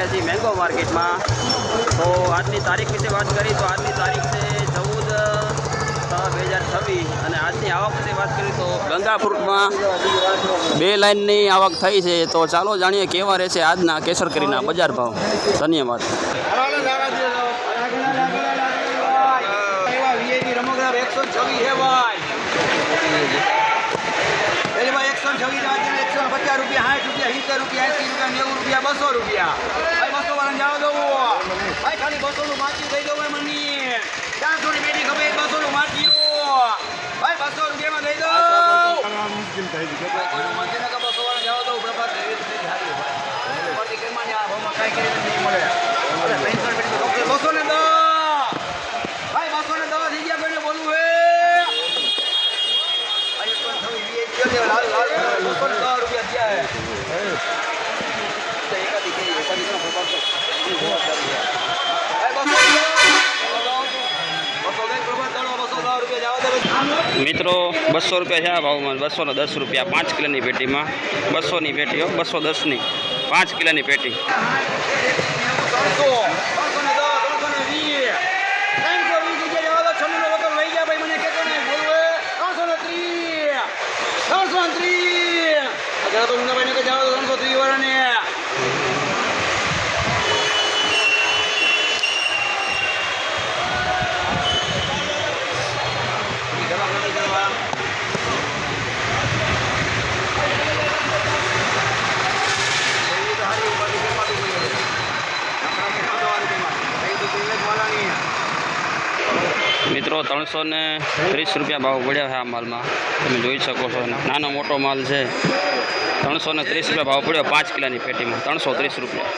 આવ્યા છીએ મેંગો માર્કેટમાં। તો આજની તારીખ વિશે વાત કરીએ તો આજની તારીખ છે 14/6/2026 અને આજની આવક વિશે વાત કરીએ તો ગંગા ફ્રૂટમાં 2 લાઇનની આવક થઈ છે। તો ચાલો જાણીએ કેવા રહેશે આજના કેસરકરીના બજાર ભાવ। ધન્યવાદ। ₹150, ₹150, ₹60, ₹70, ₹80, ₹90, ₹200, ભાઈ 200 વાળા જાવ દો ભાઈ ખાલી 200 નું માચી દઈ દો ભાઈ મની 400 ની બેટી ખબર 200 નું માચી ભાઈ 200 રૂપિયામાં દઈ દો મુશ્કેલ થઈ ગયું કોઈ માચી ના 200 વાળા જાવ દો પ્રભાત પરથી કેમાં આ હોમાં કાઈ કરી નહીં મળે 300 બેટી ડોક્ટર 200 ને દો ભાઈ 200 ને દવા થઈ ગયા કોઈને બોલવું હે ભાઈ પણ થવી વીએ લાલ લાલ 210 રૂપિયા થયા હે મિત્રો 200 રૂપિયા છે આ ભાવમાં। 210 રૂપિયા 5 કિલોની પેટીમાં 200 ની પેટીઓ 210 ની 5 કિલોની પેટી। મિત્રો 330 રૂપિયા ભાવ પડ્યા છે આ માલમાં। તમે જોઈ શકો છો નાનો મોટો માલ છે। 330 રૂપિયા ભાવ પડ્યો 5 કિલોની પેટીમાં 330 રૂપિયા।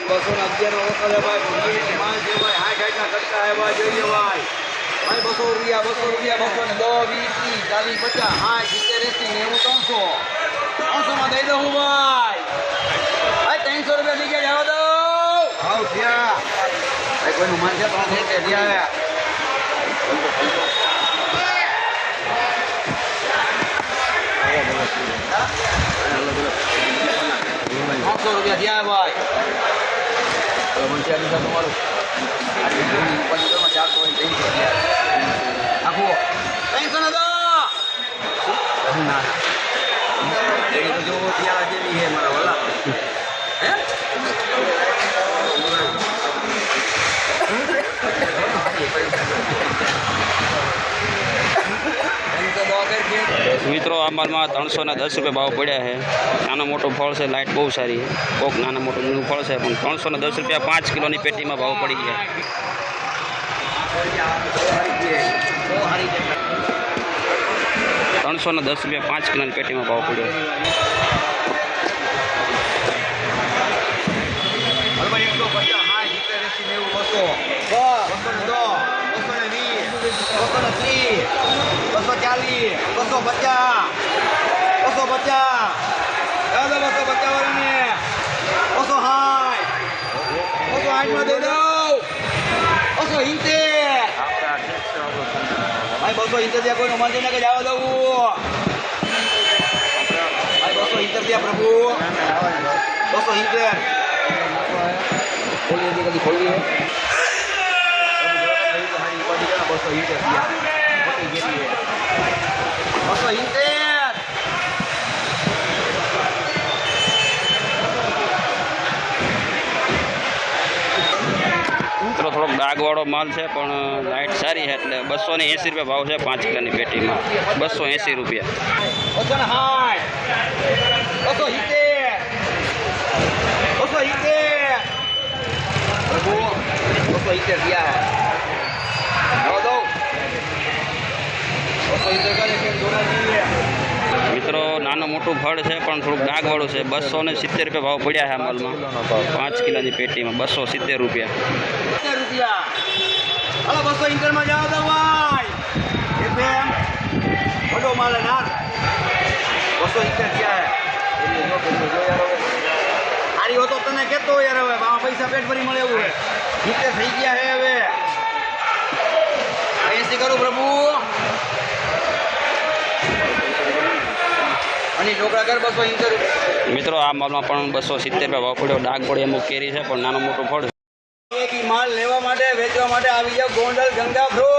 500 રૂપિયા થયા ભાઈ તમારું 300 ના દો જો ત્યાં જેવી હે મારા વાલા હે મિત્રો આ માલમાં 310 રૂપિયા ભાવ પડ્યા છે। નાનો મોટો ફળ છે, લાઇટ બહુ સારી છે। કોક નાના મોટું જૂનું ફળ છે પણ 310 રૂપિયા 5 કિલોની પેટીમાં ભાવ પડી ગયા। 310 રૂપિયા 5 કિલોની પેટીમાં ભાવ પડ્યો। કોઈ મંદિર ને જવા દઉં ભાઈ 270 પ્રભુ 270 ખોલીએ કદી ખોલીએ 270 મિત્રો થોડોક ડાઘવાળો માલ છે પણ લાઇટ સારી છે એટલે 280 રૂપિયા ભાવ છે 5 કિલોની પેટીમાં 280 રૂપિયા। 270 दिया है दो મિત્રો નાનો મોટું ફળ છે પણ થોડુંક ડાઘવાળું છે। 270 રૂપિયા ભાવ પડ્યા છે આ માલમાં 5 કિલોની પેટીમાં 270 રૂપિયા। 270 માં જાવ દો ભાઈ એફએમ બડો માલ ના 270 दिया है આરી હો તો તને કેતો યાર હવે પૈસા પેટ ભરી મળે એવું હે જીતે થઈ ગયા હે હવે 80 કરું પ્રભુ અને ઢોકળા કર 270 રૂપિયા. મિત્રો આ માલમાં પણ 270 ભાવ પડ્યો. ડાઘ પડી અમુક કેરી છે પણ નાનું મોટું ફળ. એક ઈ માલ લેવા માટે વેચવા માટે આવી જાવ ગોંડલ ગંગા ફ્રૂટ.